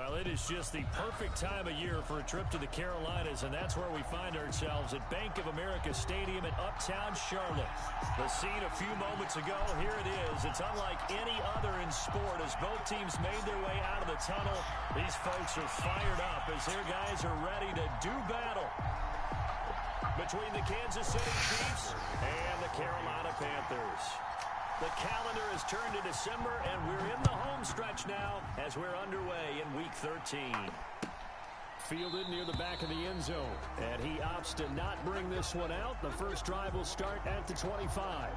Well, it is just the perfect time of year for a trip to the Carolinas, and that's where we find ourselves at Bank of America Stadium in Uptown Charlotte. The scene a few moments ago, here it is. It's unlike any other in sport as both teams made their way out of the tunnel. These folks are fired up as their guys are ready to do battle between the Kansas City Chiefs and the Carolina Panthers. The calendar has turned to December, and we're in the home stretch now as we're underway in Week 13. Fielded near the back of the end zone, and he opts to not bring this one out. The first drive will start at the 25.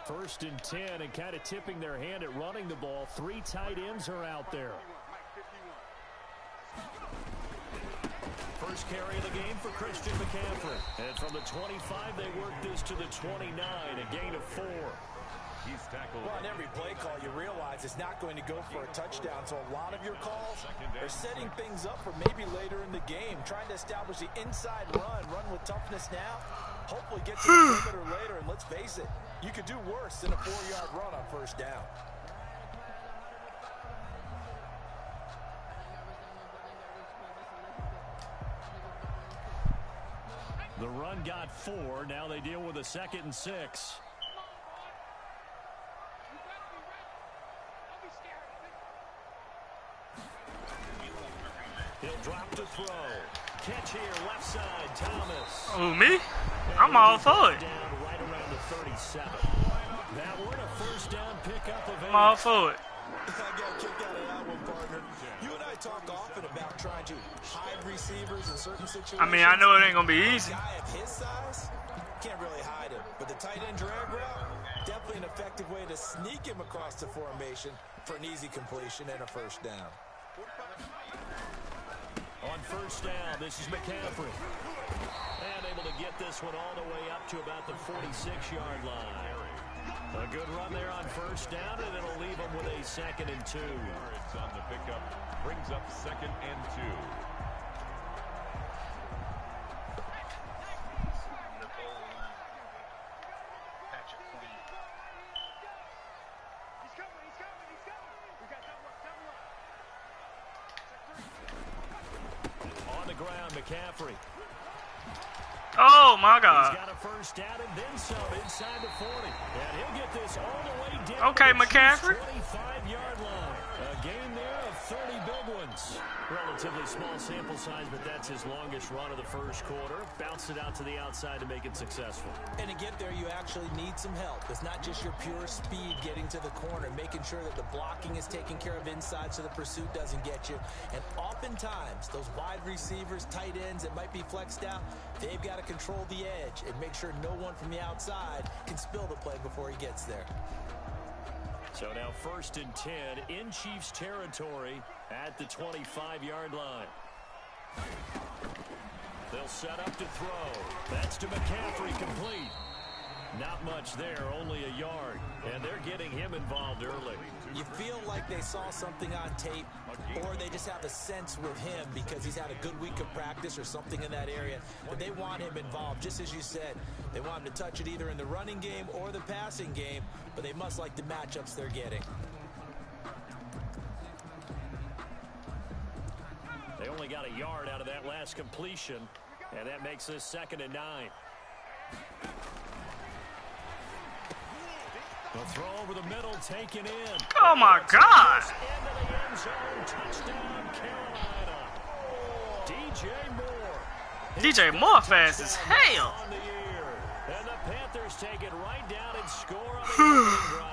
First and 10, and kind of tipping their hand at running the ball. 3 tight ends are out there. First carry of the game for Christian McCaffrey. And from the 25, they work this to the 29, a gain of 4. He's tackled. Well, on every play call, you realize it's not going to go for a touchdown. So a lot of your calls are setting things up for maybe later in the game, trying to establish the inside run with toughness now. Hopefully get to the perimeter later, and let's face it, you could do worse than a 4-yard run on first down. The run got 4. Now they deal with a 2nd and 6. He'll drop to throw. Catch here, left side, Thomas. Oh, me? I'm all for it. Down right around the 37. That were a first down pickup of 8. I'm all for it. I got a kick out of that one, partner. You and I talk often about trying to hide receivers in certain situations. I mean, I know it ain't going to be easy. A guy of his size, can't really hide him. But the tight end drag route, definitely an effective way to sneak him across the formation for an easy completion and a first down. On first down, this is McCaffrey. And able to get this one all the way up to about the 46-yard line. A good run there on first down, and it'll leave them with a 2nd and 2. Yards on the pickup brings up 2nd and 2. On the ground, McCaffrey. Oh, my God. He's got a first down and then some inside the 40. And he'll get this all the way down Okay, to the McCaffrey. 25-yard line. A gain there of 30 big ones. Relatively small sample size, but that's his longest run of the first quarter. Bounced it out to the outside to make it successful. And to get there, you actually need some help. It's not just your pure speed getting to the corner, making sure that the blocking is taken care of inside so the pursuit doesn't get you. And oftentimes, those wide receivers, tight ends that might be flexed out, they've got to control the edge and make sure no one from the outside can spill the play before he gets there. So now first and 10 in Chiefs territory at the 25-yard line. They'll set up to throw. That's to McCaffrey, complete. Not much there, only a yard. And they're getting him involved early. You feel like they saw something on tape, or they just have a sense with him because he's had a good week of practice or something in that area. But they want him involved, just as you said. They want him to touch it either in the running game or the passing game, but they must like the matchups they're getting. They only got a yard out of that last completion, and that makes this 2nd and 9. The throw over the middle, taken in. Oh, my God. Into the end zone, touchdown, Carolina. DJ Moore. DJ Moore fast as hell. On the year. And the Panthers take it right down and score on the opening drive.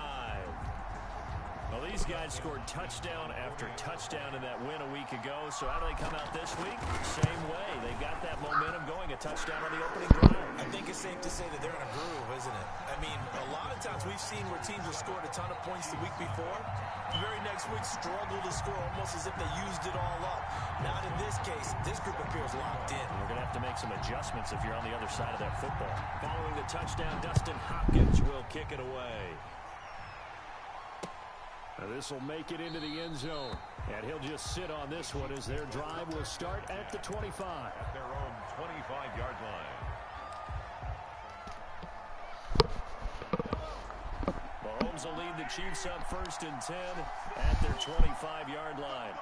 Well, these guys scored touchdown after touchdown in that win a week ago. So how do they come out this week? Same way. They got that momentum going. A touchdown on the opening drive. I think it's safe to say that they're in a groove, isn't it? I mean, a lot of times we've seen where teams have scored a ton of points the week before. The very next week struggle to score almost as if they used it all up. Not in this case. This group appears locked in. We're going to have to make some adjustments if you're on the other side of that football. Following the touchdown, Dustin Hopkins will kick it away. This will make it into the end zone. And he'll just sit on this one as their drive will start at the 25. At their own 25-yard line. Mahomes will lead the Chiefs up 1st and 10 at their 25-yard line.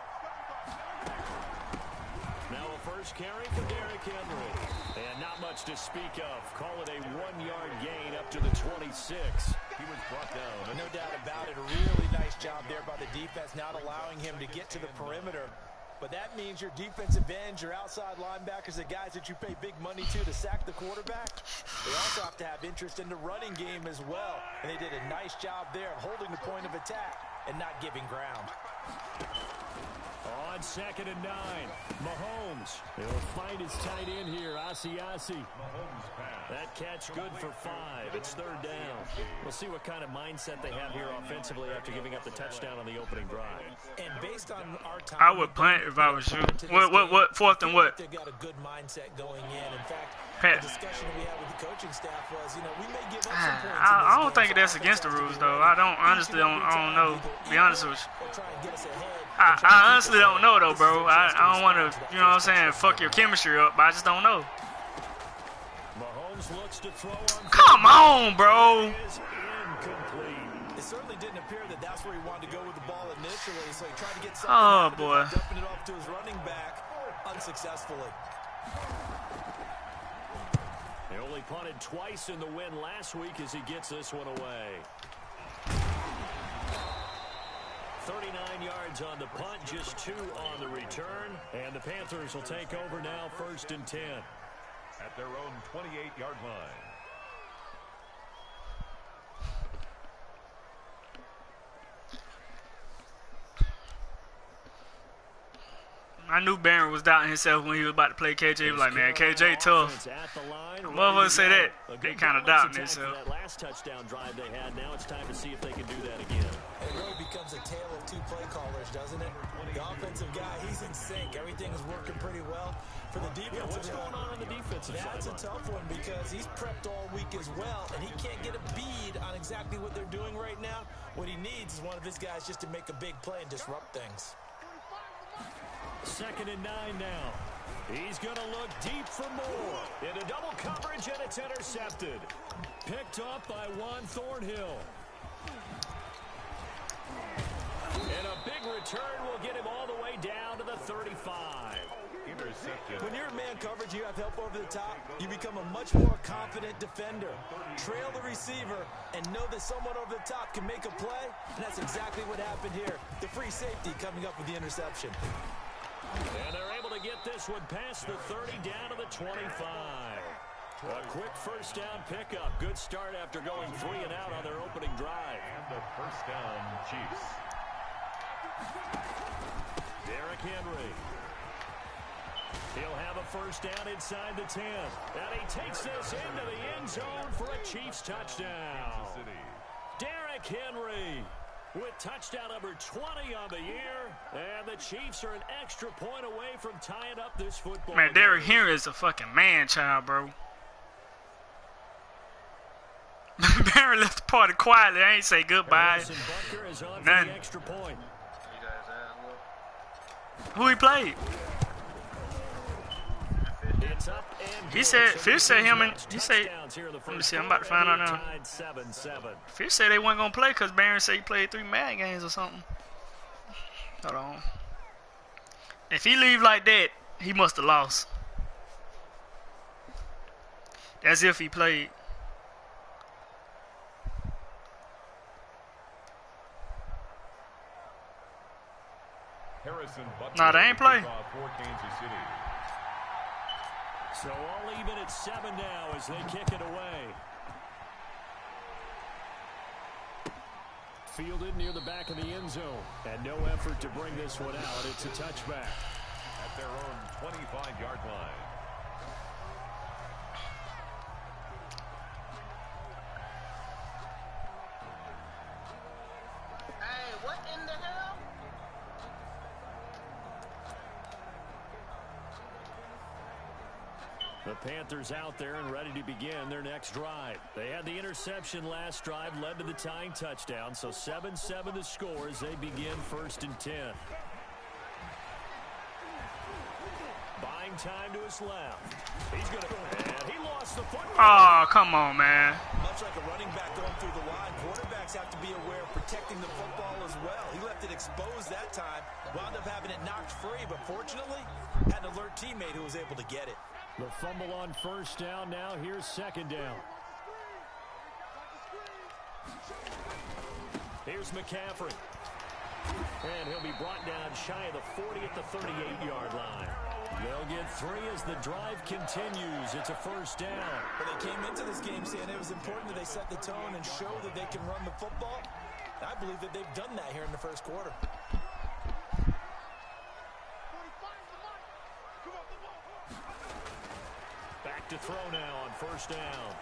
Now a first carry for Derrick Henry. And not much to speak of. Call it a 1-yard gain up to the 26. He was brought down. No doubt about it. A really nice job there by the defense, not allowing him to get to the perimeter. But that means your defensive ends, your outside linebackers, the guys that you pay big money to sack the quarterback, they also have to have interest in the running game as well. And they did a nice job there of holding the point of attack and not giving ground. On 2nd and 9, Mahomes. He'll find his tight end here, Asiasi. Mahomes pass. That catch good for 5. It's 3rd down. We'll see what kind of mindset they have here offensively after giving up the touchdown on the opening drive. And based on our time, I would punt if I was you. What? 4th and what? They've got a good mindset going in. In fact, Pat. the discussion we had with the coaching staff was, we may give up some points. I don't think that's against the rules, though. I don't know. To be honest with you. I honestly don't know, though, bro. I don't want to, you know what I'm saying, fuck your chemistry up, but I just don't know. Mahomes looks to throw on. Come on, bro. It certainly didn't appear that that's where he wanted to go with the ball initially, so he tried to get something Oh, out of boy. it, dumping it off to his running back unsuccessfully. They only punted twice in the win last week as he gets this one away. 39 yards on the punt, just 2 on the return. And the Panthers will take over now, 1st and 10. At their own 28-yard line. I knew Barron was doubting himself when he was about to play KJ. He was like, man, KJ tough. Motherfuckers say that. They kind of doubting themselves. That last touchdown drive they had, now it's time to see if they can do that again. It really becomes a tale of 2 play callers, doesn't it? The offensive guy, he's in sync. Everything is working pretty well. For the defensive what's going on the defensive side? That's a tough one because he's prepped all week as well, and he can't get a bead on exactly what they're doing right now. What he needs is one of his guys just to make a big play and disrupt things. 2nd and 9 now. He's going to look deep for more. Into double coverage, and it's intercepted. Picked up by Juan Thornhill. And a big return will get him all the way down to the 35. Intercepted. When you're in man coverage, you have help over the top, you become a much more confident defender. Trail the receiver and know that someone over the top can make a play, and that's exactly what happened here. The free safety coming up with the interception. And they're able to get this one past the 30 down to the 25. A quick 1st down pickup. Good start after going 3 and out on their opening drive. And the 1st down, Chiefs. Derrick Henry. He'll have a 1st down inside the 10. And he takes this into the end zone for a Chiefs touchdown. Kansas City. Derrick Henry with touchdown number 20 on the year. And the Chiefs are an extra point away from tying up this football Man, game. Derrick Henry is a fucking man-child, bro. Barron left the party quietly. I ain't say goodbye. None. Extra point. Who he played? It's up and He said, Fish said him and, he said, let me see, I'm about to find out now. 7-7. Fish said they weren't going to play because Barron said he played 3 Madden games or something. Hold on. If he leave like that, he must have lost. As if he played. Nah, they ain't play. For Kansas City. So all even at 7 now as they kick it away. Fielded near the back of the end zone. And no effort to bring this one out. It's a touchback. At their own 25-yard line. Hey, what in the hell? The Panthers out there and ready to begin their next drive. They had the interception last drive, led to the tying touchdown, so 7-7 to score as they begin 1st and 10. Buying time to his left. He's going to, and he lost the football. Oh, come on, man. Much like a running back going through the line, quarterbacks have to be aware of protecting the football as well. He left it exposed that time, wound up having it knocked free, but fortunately, had an alert teammate who was able to get it. The fumble on 1st down. Now here's 2nd down. Here's McCaffrey. And he'll be brought down shy of the 40 at the 38-yard line. They'll get 3 as the drive continues. It's a 1st down. But they came into this game saying it was important that they set the tone and show that they can run the football. I believe that they've done that here in the 1st quarter. Back to throw now on 1st down.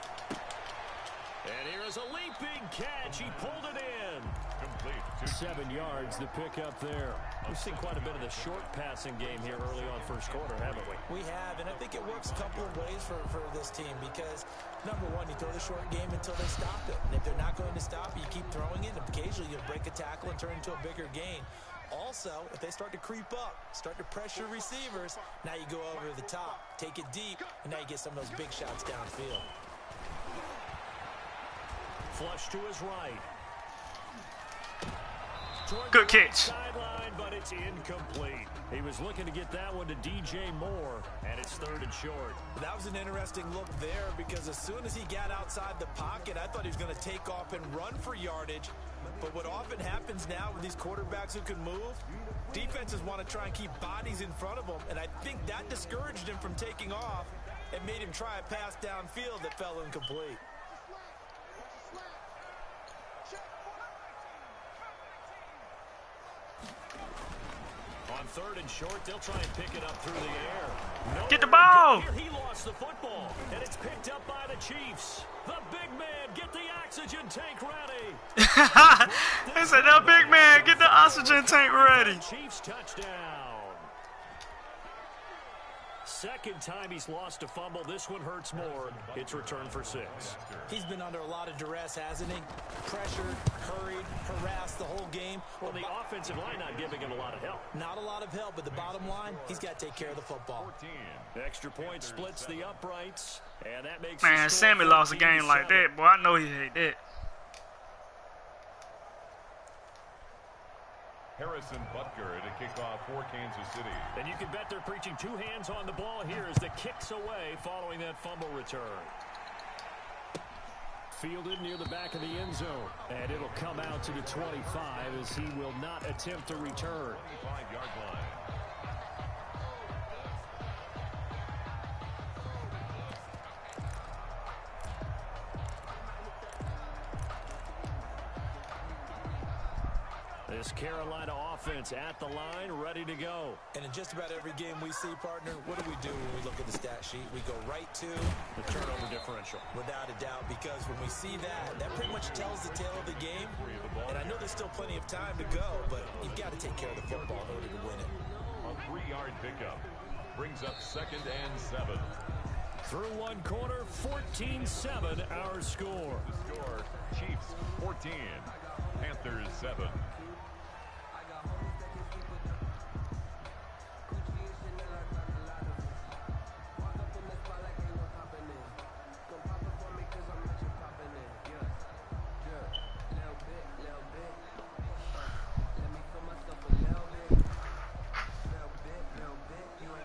And here is a leaping catch. He pulled it in. Complete. 7 yards to pick up there. We've seen quite a bit of the short passing game here early on 1st quarter, haven't we? We have, and I think it works a couple of ways for this team because, number one, you throw the short game until they stop it. And if they're not going to stop it, you keep throwing it, and occasionally you'll break a tackle and turn into a bigger gain. Also, if they start to creep up, start to pressure receivers, now you go over the top, take it deep, and now you get some of those big shots downfield. Flush to his right. Good catch. Sideline, but it's incomplete. He was looking to get that one to DJ Moore, and it's 3rd and short. That was an interesting look there because as soon as he got outside the pocket, I thought he was going to take off and run for yardage. But what often happens now with these quarterbacks who can move, defenses want to try and keep bodies in front of them, and I think that discouraged him from taking off and made him try a pass downfield that fell incomplete. On 3rd and short, they'll try and pick it up through the air. Get the ball. Here, he lost the football, and it's picked up by the Chiefs. The big man, get the oxygen tank ready. They said, that big man, get the oxygen tank ready. Chiefs touchdown. 2nd time he's lost a fumble. This one hurts more. It's returned for 6. He's been under a lot of duress, hasn't he? Pressured, hurried, harassed the whole game. Well, the offensive line not giving him a lot of help. Not a lot of help, but the bottom line, he's got to take care of the football. 14. Extra point splits the uprights, and that makes Man, Sammy lost a game like that. Boy, I know he hate that. Harrison Butker to kick off for Kansas City. And you can bet they're preaching 2 hands on the ball here as the kick's away following that fumble return. Fielded near the back of the end zone, and it'll come out to the 25 as he will not attempt to return. 25-yard line. This Carolina offense at the line, ready to go. And in just about every game we see, partner, what do we do when we look at the stat sheet? We go right to the turnover differential. Without a doubt, because when we see that, that pretty much tells the tale of the game. And I know there's still plenty of time to go, but you've got to take care of the football in order to win it. A 3-yard pickup brings up 2nd and 7. Through one quarter, 14-7 our score. The score, Chiefs 14, Panthers 7.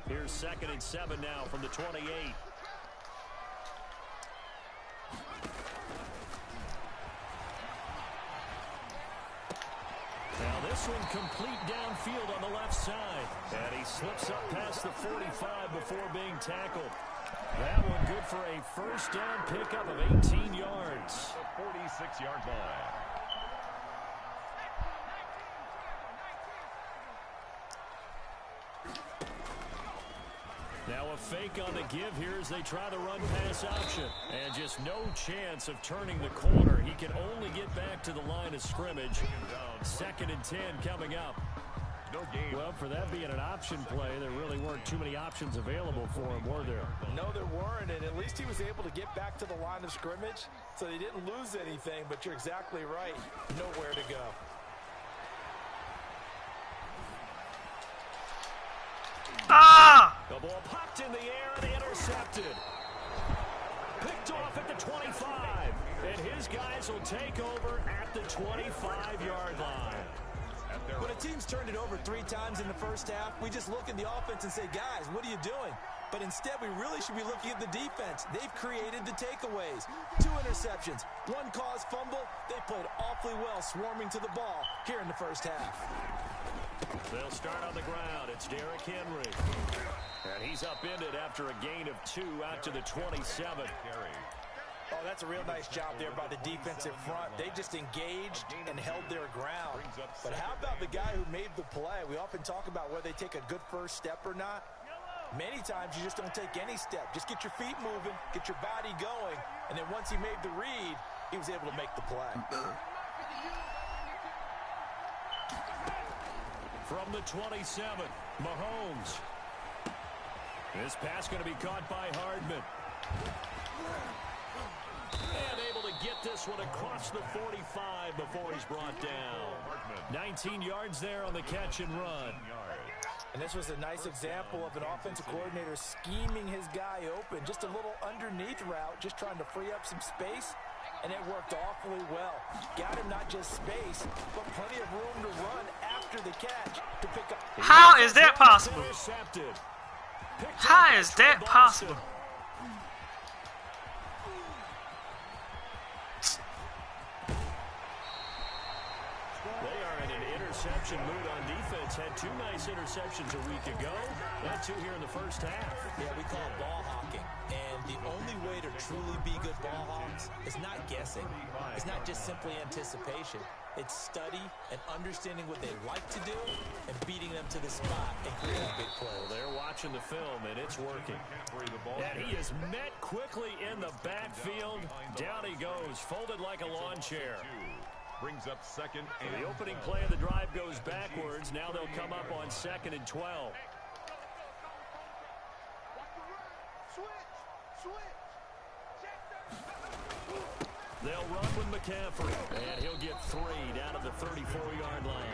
Here's 2nd and 7 now from the 28. Now this one complete downfield on the left side. And he slips up past the 45 before being tackled. That one good for a 1st down pickup of 18 yards. The 46-yard line. Now a fake on the give here as they try the run-pass option. And just no chance of turning the corner. He can only get back to the line of scrimmage. 2nd and 10 coming up. No game. Well, for that being an option play, there really weren't too many options available for him, were there? No, there weren't, and at least he was able to get back to the line of scrimmage, so he didn't lose anything, but you're exactly right. Nowhere to go. Ah! The ball popped in the air and intercepted. Picked off at the 25, and his guys will take over at the 25-yard line. When a team's turned it over 3 times in the first half, we just look at the offense and say, guys, what are you doing? But instead, we really should be looking at the defense. They've created the takeaways. 2 interceptions, 1 caused fumble. They played awfully well swarming to the ball here in the first half. They'll start on the ground. It's Derrick Henry. And he's upended after a gain of 2 out to the 27. Oh, that's a real nice job there by the defensive front. They just engaged and held their ground. But how about the guy who made the play? We often talk about whether they take a good first step or not. Many times you just don't take any step. Just get your feet moving, get your body going, and then once he made the read, he was able to make the play. From the 27, Mahomes. This pass going to be caught by Hardman. And able to get this one across the 45 before he's brought down. 19 yards there on the catch and run. And this was a nice example of an offensive coordinator scheming his guy open. Just a little underneath route, just trying to free up some space. And it worked awfully well. Got him not just space, but plenty of room to run after the catch to pick up. How is that possible? How is that possible? They are in an interception mood on defense. Had 2 nice interceptions a week ago. Had 2 here in the first half. Yeah, we call it ball hawking. And the only way to truly be good ball hawks is not guessing. It's not just simply anticipation. It's study and understanding what they like to do and beating them to the spot and creating big plays. Well, they're watching the film, and it's working. And he is met quickly in the backfield. Down he goes, folded like a lawn chair. Brings up 2nd and the opening play of the drive goes backwards. Now they'll come up on 2nd and 12. They'll run with McCaffrey, and he'll get 3 down to the 34-yard line.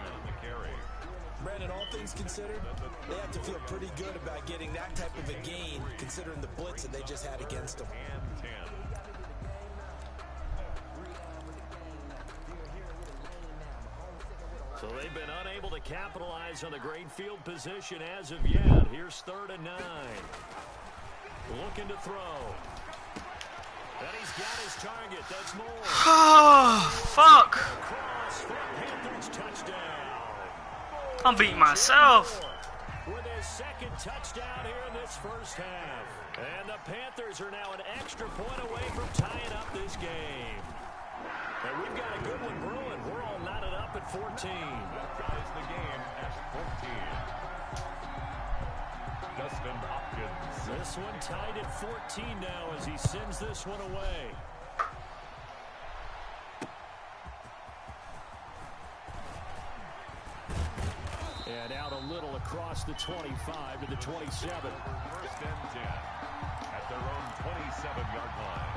Brandon, all things considered, they have to feel pretty good about getting that type of a gain, considering the blitz that they just had against them. And 10. So they've been unable to capitalize on the great field position as of yet. Here's 3rd and 9. Looking to throw. And he's got his target. That's more. Oh, fuck. Panthers touchdown. I'm beating myself. With his 2nd touchdown here in this first half. And the Panthers are now an extra point away from tying up this game. And we've got a good one brewing. We're all knotted up at 14. That ties the game at 14. Dustin Hopkins. This one tied at 14 now as he sends this one away. And out a little across the 25 to the 27. 1st and 10 at their own 27-yard line.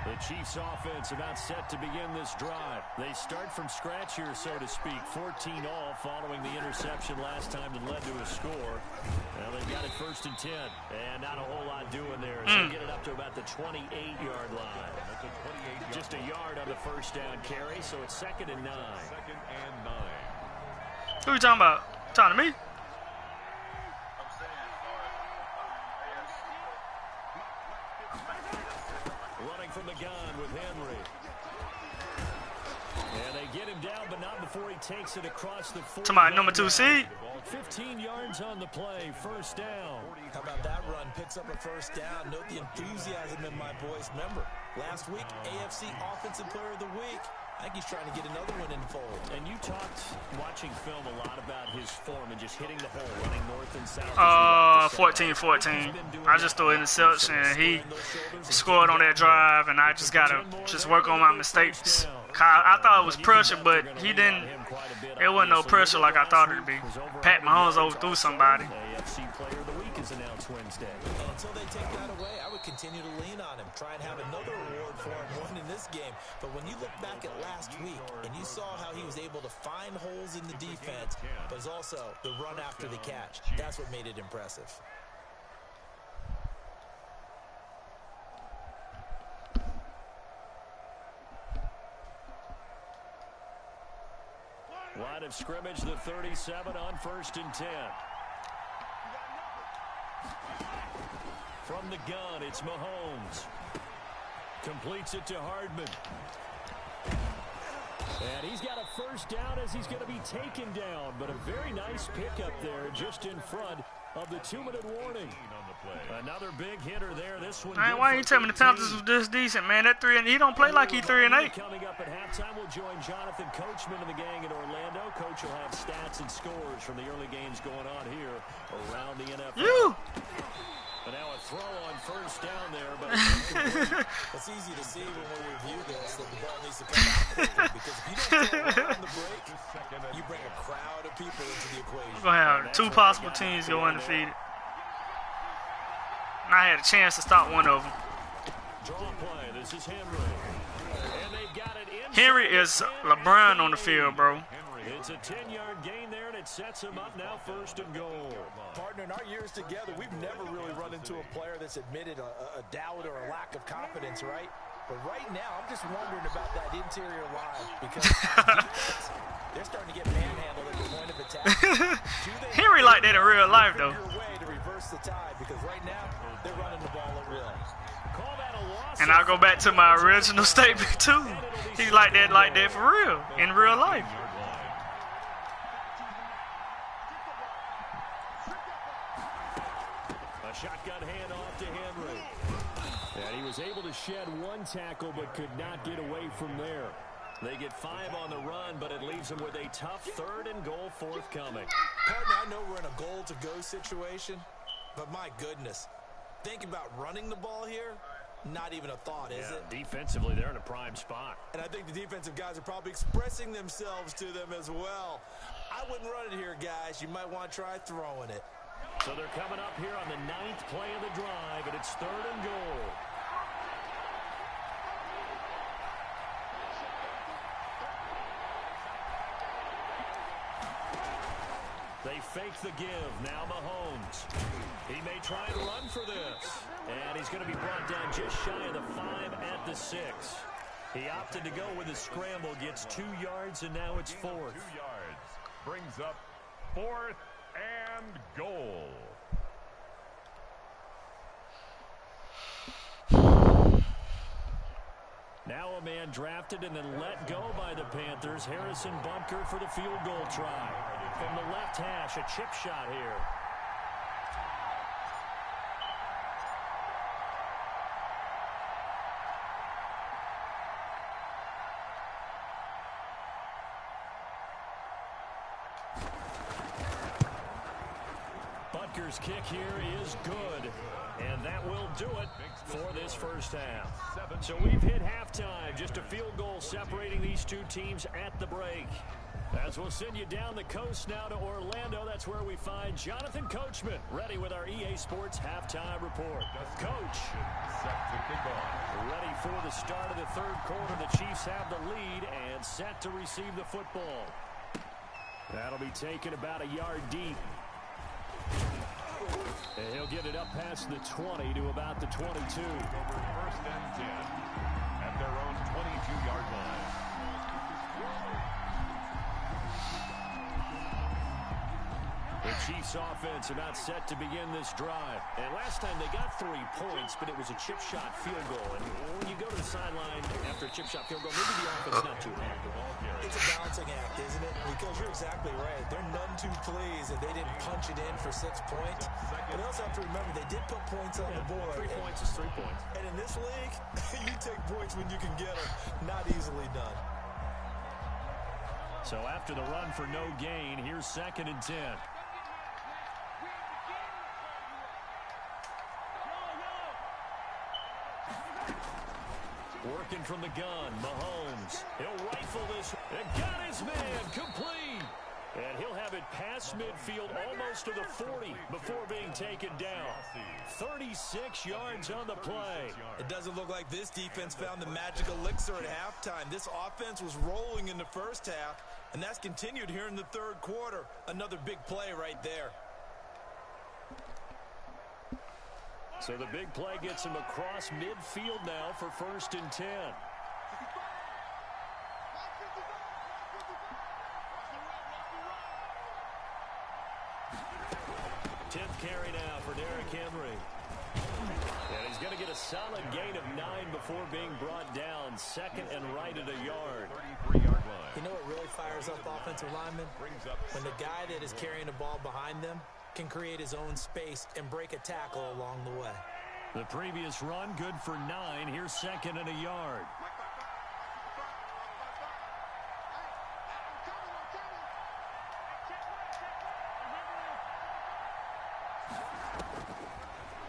The Chiefs offense about set to begin this drive. They start from scratch here, so to speak. 14 all following the interception last time that led to a score. Well, they've got it 1st and 10. And not a whole lot doing there as they get it up to about the 28-yard line. That's a 28-yard. Just a yard on the first down carry, so it's 2nd and 9. 2nd and 9. Who you talking about? Talking to me? Running from the gun with Henry. And they get him down, but not before he takes it across the 40. To my number 2 seed. 15 yards on the play, 1st down. How about that run? Picks up a 1st down. Note the enthusiasm in my voice. Remember, last week, AFC Offensive Player of the Week. I think he's trying to get another one in the fold. And you talked, watching film, a lot about his form and just hitting the hole, running north and south. 14-14. I just threw an interception, and he scored on that drive, and I just got to just work on my mistakes. I thought it was pressure, but he didn't. It wasn't no pressure like I thought it'd be. Pat Mahomes overthrew somebody. AFC Player of the Week is announced Wednesday. And until they take that away, I would continue to lean on him, try and have another award for him winning this game. But when you look back at last week and you saw how he was able to find holes in the defense, but it's also the run after the catch. That's what made it impressive. Line of scrimmage, the 37 on 1st and 10. From the gun, it's Mahomes. Completes it to Hardman. And he's got a first down as he's going to be taken down. But a very nice pickup there just in front of the 2-minute warning. Another big hitter there. This one. Man, why you tell me the Panthers was this decent, man? That 3 and he don't play like he 3 and 8. Coming up at halftime, we'll join Jonathan Coachman and the gang in Orlando. Coach will have stats and scores from the early games going on here around the NFL. But now a throw on first down there, but it's easy to see when we review this that the ball needs to come out quickly, because if you don't throw it on the break, you bring a crowd of people into the equation. We're gonna have 2 possible teams go undefeated. And I had a chance to stop one of them. Draw play. This is Henry. And they've got it in. Henry is LeBron on the field, bro. It's a 10-yard gain there, and it sets him up now 1st and goal. Partner, in our years together, we've never really run into a player that's admitted a doubt or a lack of confidence, right? But right now, I'm just wondering about that interior line, because defense, they're starting to get manhandled at the point of attack. Henry like that in real life, though. Way to reverse the tide, because right now, they're running the ball at will. And I'll go back to my original statement, too. He's like that for real, in real life. A shotgun handoff to Henry. And he was able to shed 1 tackle, but could not get away from there. They get 5 on the run, but it leaves them with a tough 3rd and goal forthcoming. Partner, I know we're in a goal-to-go situation, but my goodness, think about running the ball here. Not even a thought, is it? Defensively, they're in a prime spot. And I think the defensive guys are probably expressing themselves to them as well. I wouldn't run it here, guys. You might want to try throwing it. So they're coming up here on the 9th play of the drive, and it's 3rd and goal. They fake the give. Now Mahomes. He may try and run for this. And he's going to be brought down just shy of the 5 at the 6. He opted to go with a scramble, gets 2 yards, and now it's 4th. 2 yards. Brings up 4th and goal. Now a man drafted and then let go by the Panthers. Harrison Bunker for the field goal try. From the left hash, a chip shot here. Bunker's kick here is good. And that will do it for this first half. So we've hit halftime. Just a field goal separating these 2 teams at the break. As we'll send you down the coast now to Orlando, that's where we find Jonathan Coachman, ready with our EA Sports halftime report. Coach, ready for the start of the 3rd quarter. The Chiefs have the lead and set to receive the football. That'll be taken about a yard deep. And he'll get it up past the 20 to about the 22. Over 1st and 10 at their own 22-yard line. The Chiefs offense about set to begin this drive. And last time they got 3 points, but it was a chip shot field goal. And when you go to the sideline after a chip shot field goal, maybe the offense not too happy. It's a balancing act, isn't it? Because you're exactly right. They're none too pleased that they didn't punch it in for 6 points. But also have to remember they did put points on the board. 3 points is 3 points. And in this league, you take points when you can get them. Not easily done. So after the run for no gain, here's 2nd and 10. working from the gun. Mahomes. He'll rifle this. And got his man complete. And he'll have it past midfield almost to the 40 before being taken down. 36 yards on the play. It doesn't look like this defense found the magic elixir at halftime. This offense was rolling in the first half, and that's continued here in the third quarter. Another big play right there. So the big play gets him across midfield now for 1st and 10. 10th carry now for Derrick Henry. And he's going to get a solid gain of 9 before being brought down. 2nd and right at a yard. 33-yard line. You know what really fires up offensive linemen? When the guy that is carrying the ball behind them can create his own space and break a tackle along the way. The previous run, good for 9. Here's 2nd and a yard.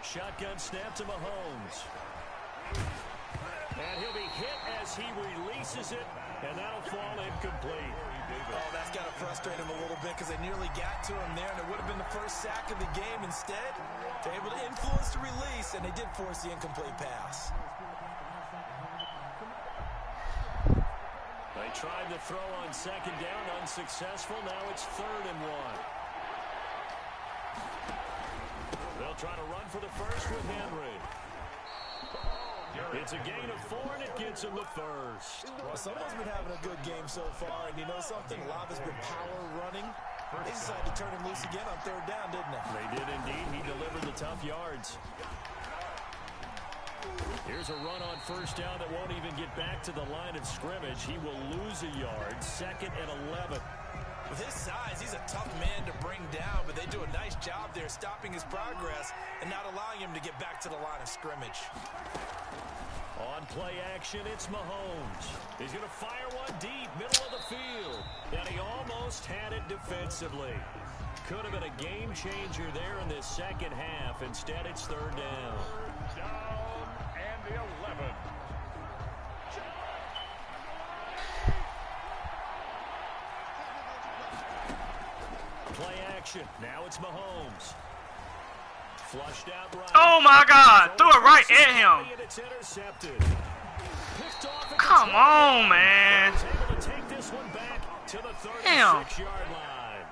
Shotgun snap to Mahomes. And he'll be hit as he releases it, and that'll fall incomplete. Oh, that's got to frustrate him a little bit because they nearly got to him there, and it would have been the first sack of the game. Instead, they're able to influence the release, and they did force the incomplete pass. They tried to throw on 2nd down, unsuccessful. Now it's 3rd and 1. They'll try to run for the first with Henry. It's a gain of 4, and it gets him the first. Well, someone's been having a good game so far, and you know something? A lot of it's been power running. They decided to turn him loose again on 3rd down, didn't they? They did indeed. He delivered the tough yards. Here's a run on 1st down that won't even get back to the line of scrimmage. He will lose a yard. 2nd and 11. With his size, he's a tough man to bring down, but they do a nice job there stopping his progress and not allowing him to get back to the line of scrimmage. On play action, it's Mahomes. He's going to fire one deep, middle of the field. And he almost had it defensively. Could have been a game changer there in this 2nd half. Instead, it's 3rd down. Down and 11. Play action. Now it's Mahomes. Flushed out right. Oh my God! Threw it right at him. And it's intercepted. Come on, man. Able to take this one back to the 36-yard line.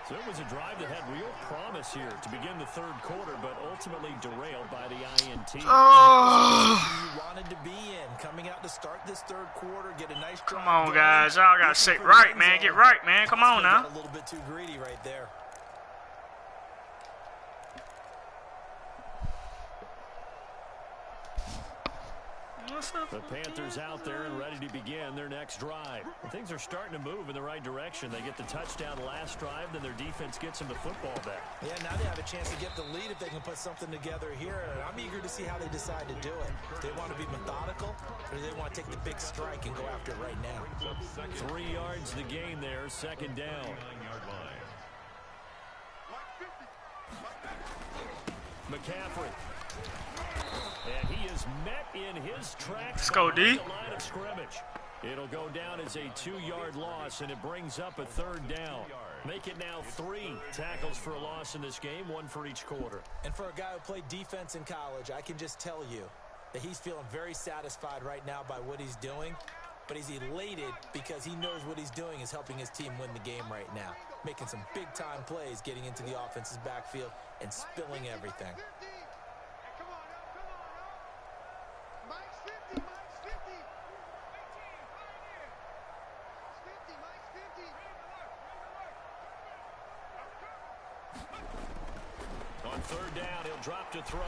So it was a drive that had real promise here to begin the 3rd quarter, but ultimately derailed by the INT. Oh. You wanted to be in, coming out to start this 3rd quarter, get a nice drive. Come on, guys. Y'all got to sit right, man. Get right, man. Come on now. A little bit too greedy right there. The Panthers out there and ready to begin their next drive. Things are starting to move in the right direction. They get the touchdown last drive, then their defense gets them the football back. Yeah, now they have a chance to get the lead if they can put something together here. And I'm eager to see how they decide to do it. Do they want to be methodical, or do they want to take the big strike and go after it right now? 3 yards the gain there, 2nd down. 9-yard line. McCaffrey. And he is met in his tracks. Let's go, D. The line of scrimmage. It'll go down as a 2-yard loss, and it brings up a 3rd down. Make it now 3 tackles for a loss in this game, 1 for each quarter. And for a guy who played defense in college, I can just tell you that he's feeling very satisfied right now by what he's doing. But he's elated because he knows what he's doing is helping his team win the game right now. Making some big-time plays, getting into the offense's backfield, and spilling everything. On 3rd down, he'll drop to throw.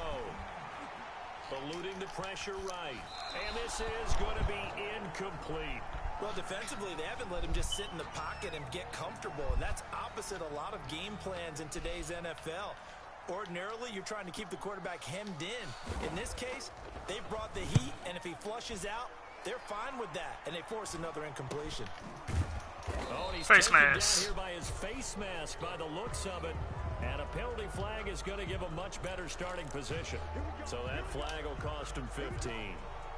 Eluding the pressure right. And this is going to be incomplete. Well, defensively, they haven't let him just sit in the pocket and get comfortable, and that's opposite a lot of game plans in today's NFL. Ordinarily, you're trying to keep the quarterback hemmed in. In this case, they've brought the heat, and if he flushes out, they're fine with that, and they force another incompletion. Oh, he's face taken mask. down here by his face mask by the looks of it. And a penalty flag is going to give a much better starting position. So that flag will cost him 15.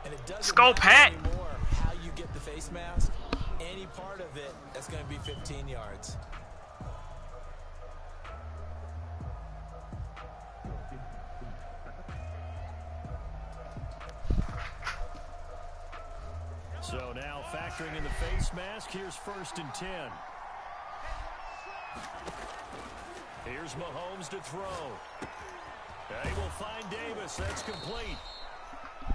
And it doesn't Scope matter hat. anymore how you get the face mask. Any part of it, that's going to be 15 yards. So now factoring in the face mask, here's 1st and 10. Here's Mahomes to throw. They will find Davis. That's complete.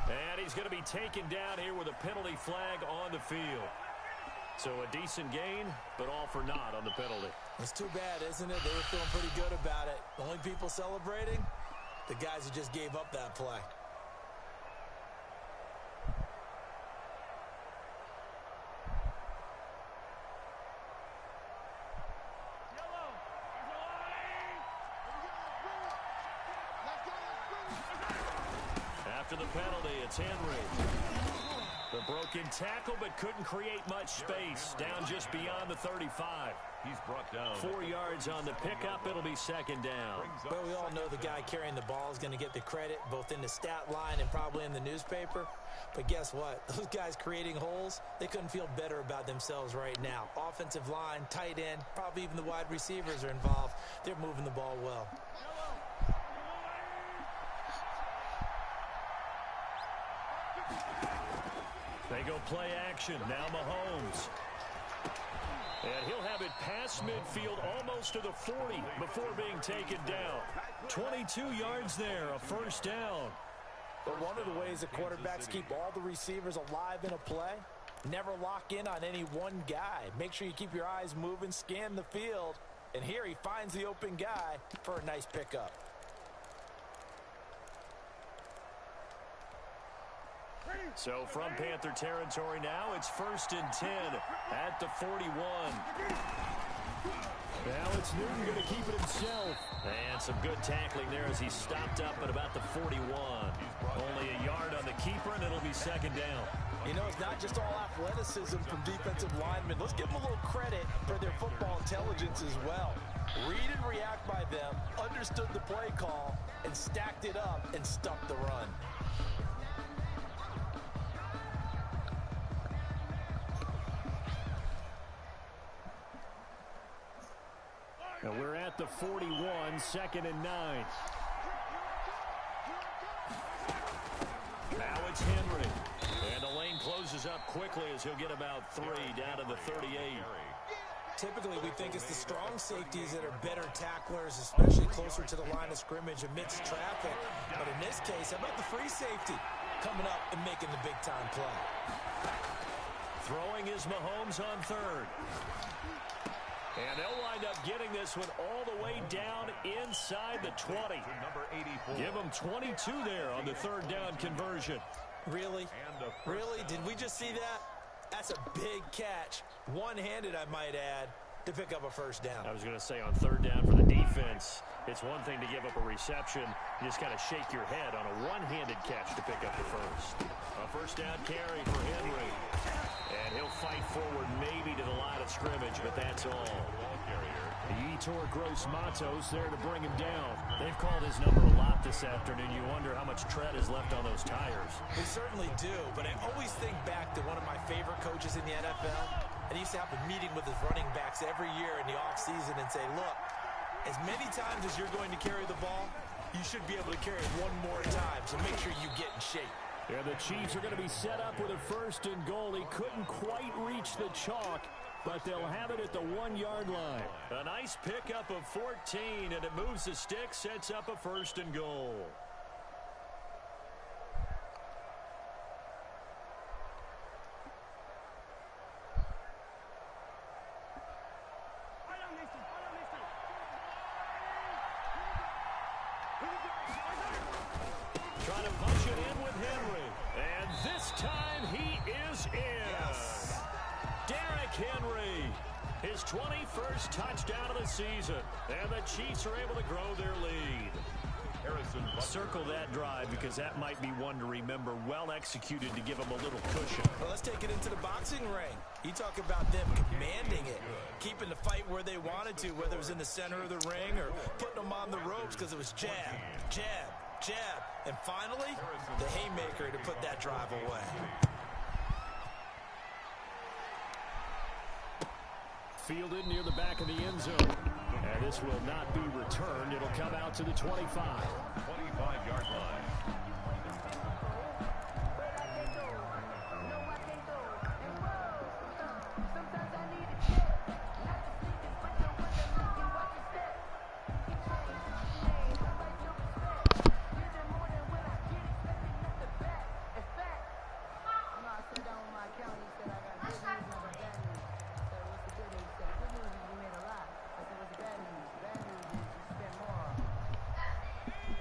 And he's going to be taken down here with a penalty flag on the field. So a decent gain, but all for naught on the penalty. It's too bad, isn't it? They were feeling pretty good about it. The only people celebrating, the guys who just gave up that play. After the penalty, it's Henry. The broken tackle, but couldn't create much space. Down just beyond the 35. He's brought down. 4 yards on the pickup. It'll be 2nd down. Well, we all know the guy carrying the ball is going to get the credit, both in the stat line and probably in the newspaper. But guess what? Those guys creating holes, they couldn't feel better about themselves right now. Offensive line, tight end, probably even the wide receivers are involved. They're moving the ball well. They go play action. Now Mahomes. And he'll have it past midfield almost to the 40 before being taken down. 22 yards there, a 1st down. But one of the ways that quarterbacks keep all the receivers alive in a play, never lock in on any one guy. Make sure you keep your eyes moving, scan the field. And here he finds the open guy for a nice pickup. So from Panther territory now, it's 1st and 10 at the 41. Now it's Newton going to keep it himself. And some good tackling there as he stopped up at about the 41. Only a yard on the keeper, and it'll be 2nd down. You know, it's not just all athleticism from defensive linemen. Let's give them a little credit for their football intelligence as well. Read and react by them, understood the play call, and stacked it up and stuck the run. Now we're at the 41, 2nd and 9. Now it's Henry. And the lane closes up quickly as he'll get about 3 down to the 38. Typically, we think it's the strong safeties that are better tacklers, especially closer to the line of scrimmage amidst traffic. But in this case, how about the free safety coming up and making the big-time play? Throwing is Mahomes on 3rd. And they'll wind up getting this one all the way down inside the 20. Number 84. Give them 22 there on the 3rd down conversion. Really? Really? Did we just see that? That's a big catch. One-handed, I might add, to pick up a 1st down. I was going to say on 3rd down for the defense, it's one thing to give up a reception. You just got to shake your head on a one-handed catch to pick up the 1st. A 1st down carry for Henry. And he'll fight forward maybe to the line of scrimmage, but that's all. Yetur Gross-Matos there to bring him down. They've called his number a lot this afternoon. You wonder how much tread is left on those tires. We certainly do, but I always think back to one of my favorite coaches in the NFL. And he used to have a meeting with his running backs every year in the offseason and say, look, as many times as you're going to carry the ball, you should be able to carry it one more time, so make sure you get in shape. Yeah, the Chiefs are going to be set up with a 1st and goal. He couldn't quite reach the chalk, but they'll have it at the 1-yard line. A nice pickup of 14, and it moves the stick, sets up a 1st and goal. Trying to punch it in with Henry. And this time he is in. Yes. Derrick Henry, his 21st touchdown of the season. And the Chiefs are able to grow their lead. Harrison. Circle that drive because that might be one to remember. Well executed to give them a little cushion. Well, let's take it into the boxing ring. You talk about them commanding it, keeping the fight where they wanted to, whether it was in the center of the ring or putting them on the ropes because it was jab, jab, jab, and finally, the haymaker to put that drive away. Fielded near the back of the end zone. And this will not be returned. It'll come out to the 25. 25-yard line.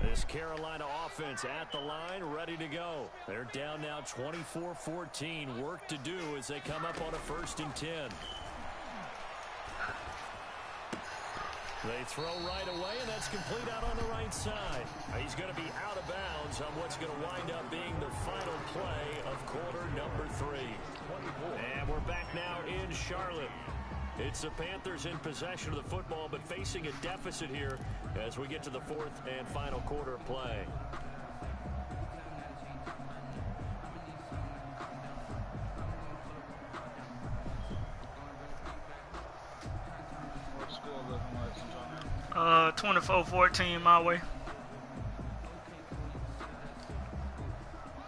This Carolina offense at the line, ready to go. They're down now 24-14. Work to do as they come up on a 1st and 10. They throw right away, and that's complete out on the right side. He's going to be out of bounds on what's going to wind up being the final play of quarter number 3. And we're back now in Charlotte. It's the Panthers in possession of the football, but facing a deficit here as we get to the 4th and final quarter of play. What's the score looking like, Antonio? 24-14 my way.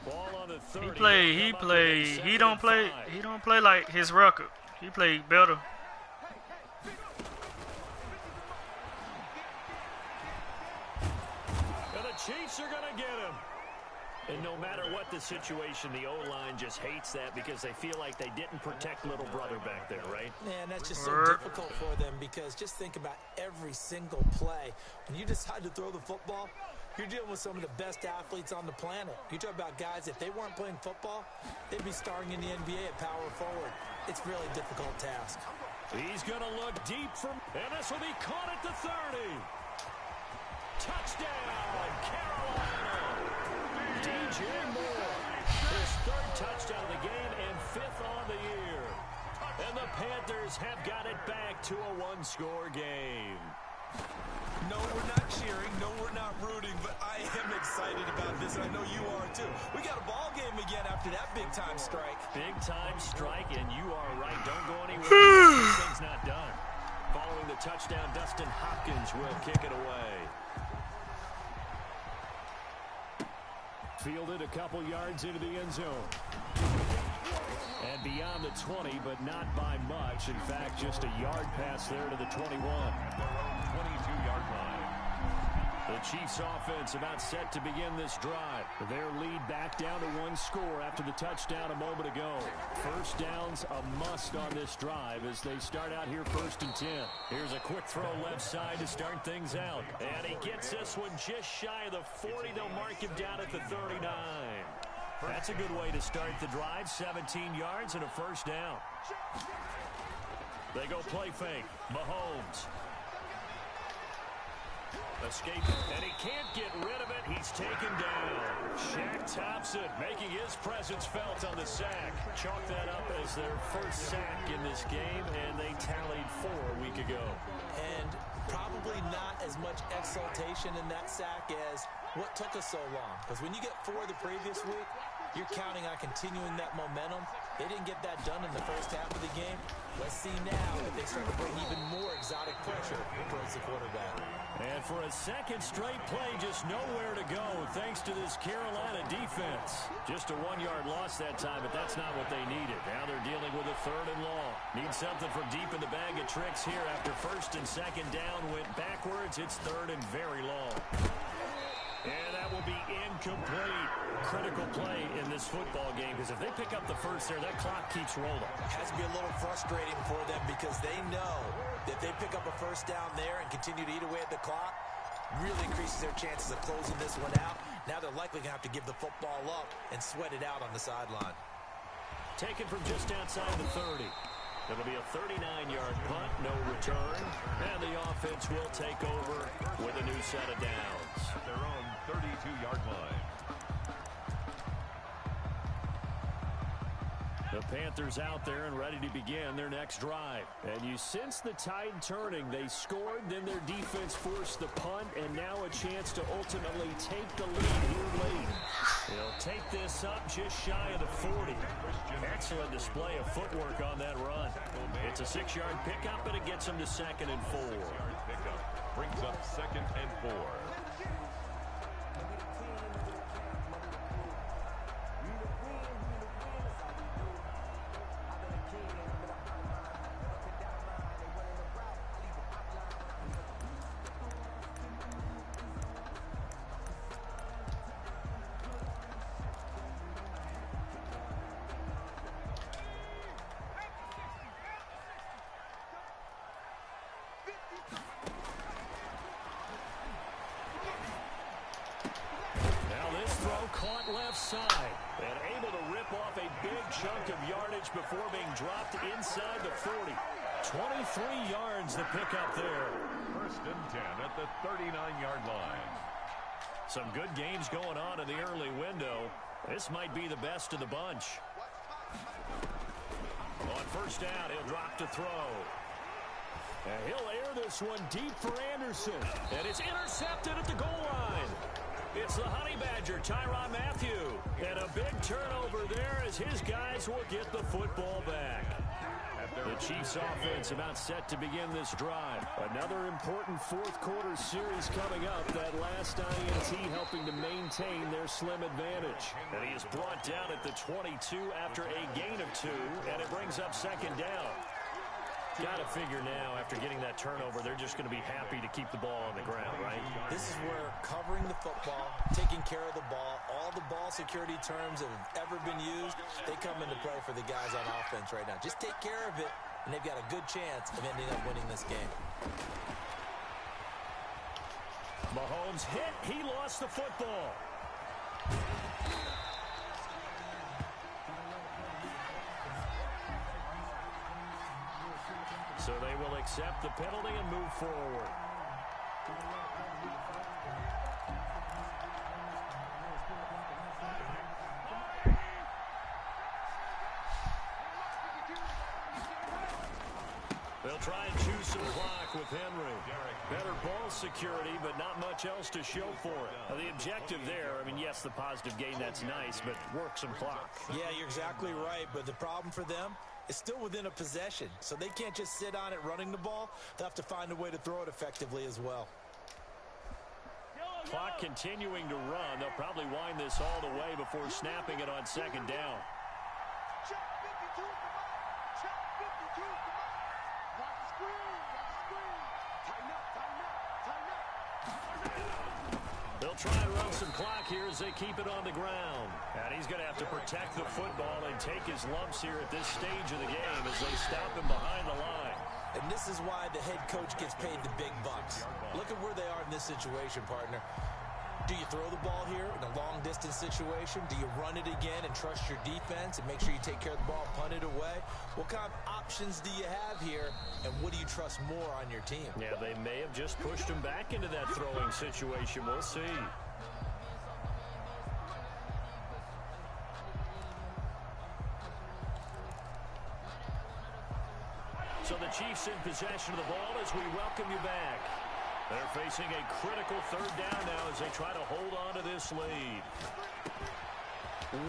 Ball on the 30. He don't play like his record. He played better. Chiefs are going to get him. And no matter what the situation, the O-line just hates that because they feel like they didn't protect little brother back there, right? Man, that's just so difficult for them because just think about every single play. When you decide to throw the football, you're dealing with some of the best athletes on the planet. You talk about guys, if they weren't playing football, they'd be starring in the NBA at power forward. It's a really difficult task. He's going to look deep from, and this will be caught at the 30. Touchdown, Carolina! DJ Moore, his 3rd touchdown of the game and 5th on the year. And the Panthers have got it back to a 1-score game. No, we're not cheering. No, we're not rooting, but I am excited about this, and I know you are too. We got a ball game again after that big-time strike. Big-time strike, and you are right. Don't go anywhere. This thing's not done. Following the touchdown, Dustin Hopkins will kick it away. Fielded a couple yards into the end zone. And beyond the 20, but not by much. In fact, just a yard pass there to the 21. Their own 22-yard line. The Chiefs offense about set to begin this drive. Their lead back down to 1 score after the touchdown a moment ago. First down's a must on this drive as they start out here 1st and 10. Here's a quick throw left side to start things out. And he gets this one just shy of the 40. They'll mark him down at the 39. That's a good way to start the drive. 17 yards and a 1st down. They go play fake. Mahomes. Escape, and he can't get rid of it. He's taken down. Shaq Thompson making his presence felt on the sack. Chalk that up as their 1st sack in this game, and they tallied 4 a week ago. And probably not as much exultation in that sack as what took us so long. Because when you get 4 the previous week, you're counting on continuing that momentum. They didn't get that done in the first half of the game. Let's see now if they start to bring even more exotic pressure towards the quarterback. And for a 2nd straight play, just nowhere to go thanks to this Carolina defense. Just a 1-yard loss that time, but that's not what they needed. Now they're dealing with a 3rd and long. Need something from deep in the bag of tricks here after 1st and 2nd down went backwards. It's 3rd and very long. And that will be incomplete. Critical play in this football game because if they pick up the 1st there, that clock keeps rolling. It has to be a little frustrating for them because they know that they pick up a 1st down there and continue to eat away at the clock, really increases their chances of closing this one out. Now they're likely going to have to give the football up and sweat it out on the sideline. Taken from just outside the 30. It'll be a 39-yard punt, no return, and the offense will take over with a new set of downs. At their own 32-yard line. The Panthers out there and ready to begin their next drive. And you sense the tide turning. They scored, then their defense forced the punt, and now a chance to ultimately take the lead here late. They'll take this up just shy of the 40. Excellent display of footwork on that run. It's a 6-yard pickup, and it gets them to 2nd and 4. Pickup brings up 2nd and 4. Caught left side and able to rip off a big chunk of yardage before being dropped inside the 40. 23 yards the pickup there. 1st and 10 at the 39-yard line. Some good games going on in the early window. This might be the best of the bunch. On 1st down, he'll drop to throw. And he'll air this one deep for Anderson. And it's intercepted at the goal line. It's the Honey Badger, Tyrann Mathieu. And a big turnover there as his guys will get the football back. The Chiefs offense about set to begin this drive. Another important 4th quarter series coming up. That last INT helping to maintain their slim advantage. And he is brought down at the 22 after a gain of 2. And it brings up 2nd down. Got to figure now, after getting that turnover, they're just going to be happy to keep the ball on the ground, right? This is where covering the football, taking care of the ball, all the ball security terms that have ever been used, they come into play for the guys on offense right now. Just take care of it, and they've got a good chance of ending up winning this game. Mahomes hit. He lost the football. So they will accept the penalty and move forward. They'll try and choose some clock with Henry. Better ball security, but not much else to show for it. Now, the objective there, I mean, yes, the positive gain, that's nice, but work some clock. Yeah, you're exactly right, but the problem for them, it's still within a possession, so they can't just sit on it running the ball. They'll have to find a way to throw it effectively as well. Clock continuing to run. They'll probably wind this all the way before snapping it on 2nd down. They'll try and run some clock here as they keep it on the ground. And he's going to have to protect the football and take his lumps here at this stage of the game as they stop him behind the line. And this is why the head coach gets paid the big bucks. Look at where they are in this situation, partner. Do you throw the ball here in a long-distance situation? Do you run it again and trust your defense and make sure you take care of the ball, punt it away? What kind of options do you have here, and what do you trust more on your team? Yeah, they may have just pushed him back into that throwing situation. We'll see. So the Chiefs in possession of the ball as we welcome you back. They're facing a critical 3rd down now as they try to hold on to this lead.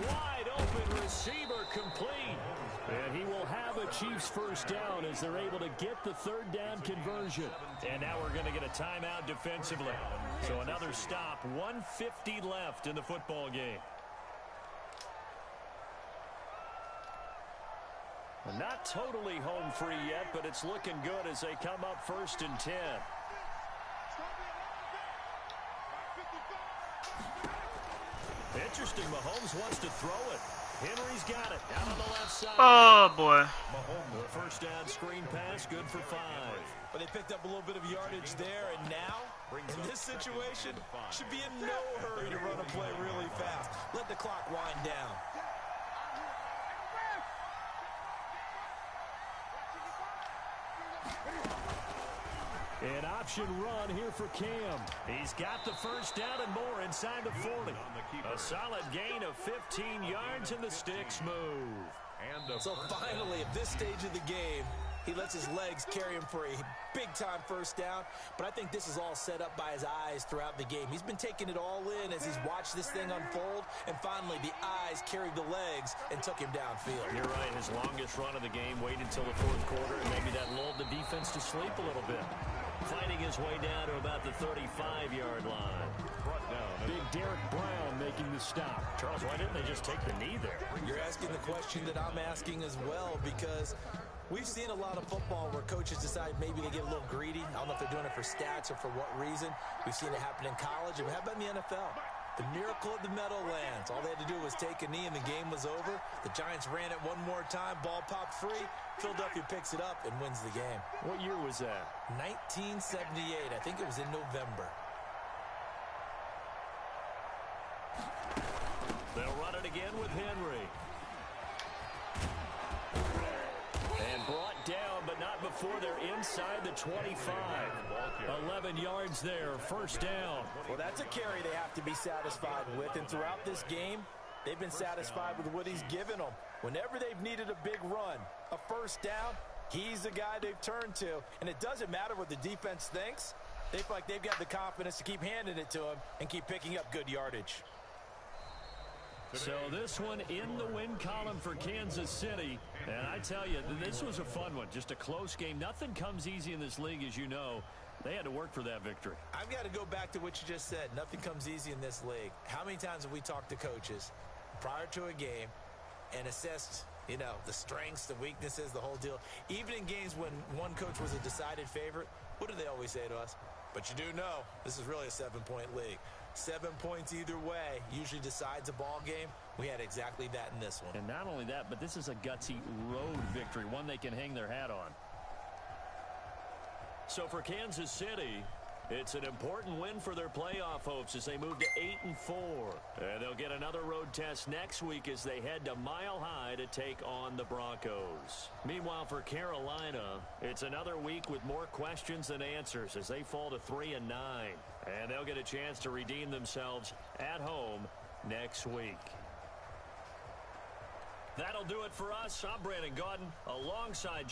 Wide open receiver complete. And he will have a Chiefs 1st down as they're able to get the 3rd down conversion. And now we're going to get a timeout defensively. So another stop, 1:50 left in the football game. Not totally home free yet, but it's looking good as they come up 1st and 10. Interesting, Mahomes wants to throw it. Henry's got it out on the left side. Oh, boy. Mahomes, the 1st down screen pass, good for 5. But they picked up a little bit of yardage there, and now, in this situation, should be in no hurry to run a play really fast. Let the clock wind down. An option run here for Cam. He's got the 1st down and more inside the 40. A solid gain of 15 yards, and the sticks move. So finally, at this stage of the game, he lets his legs carry him for a big-time first down. But I think this is all set up by his eyes throughout the game. He's been taking it all in as he's watched this thing unfold. And finally, the eyes carried the legs and took him downfield. You're right. His longest run of the game waited until the fourth quarter, and maybe that lulled the defense to sleep a little bit. Fighting his way down to about the 35-yard line. Big Derek Brown making the stop. Charles, why didn't they just take the knee there? You're asking the question that I'm asking as well, because we've seen a lot of football where coaches decide maybe they get a little greedy. I don't know if they're doing it for stats or for what reason. We've seen it happen in college, and how about in the NFL? The miracle of the Meadowlands. All they had to do was take a knee, and the game was over. The Giants ran it one more time. Ball popped free. Philadelphia picks it up and wins the game. What year was that? 1978. I think it was in November. They'll run it again with Henry. And brought down, but not before they're inside the 25. 11 yards there, first down. Well, that's a carry they have to be satisfied with. And throughout this game, they've been satisfied with what he's given them. Whenever they've needed a big run, a first down, he's the guy they've turned to. And it doesn't matter what the defense thinks. They feel like they've got the confidence to keep handing it to him and keep picking up good yardage. So this one in the win column for Kansas City. And I tell you, this was a fun one. Just a close game. Nothing comes easy in this league, as you know. They had to work for that victory. I've got to go back to what you just said. Nothing comes easy in this league. How many times have we talked to coaches prior to a game and assessed, you know, the strengths, the weaknesses, the whole deal? Even in games when one coach was a decided favorite, what do they always say to us? But you do know this is really a 7-point league. 7 points either way usually decides a ball game. We had exactly that in this one. And not only that, but this is a gutsy road victory, one they can hang their hat on. So for Kansas City, it's an important win for their playoff hopes as they move to 8-4. And they'll get another road test next week as they head to Mile High to take on the Broncos. Meanwhile, for Carolina, it's another week with more questions than answers as they fall to 3-9. And they'll get a chance to redeem themselves at home next week. That'll do it for us. I'm Brandon Gaudin alongside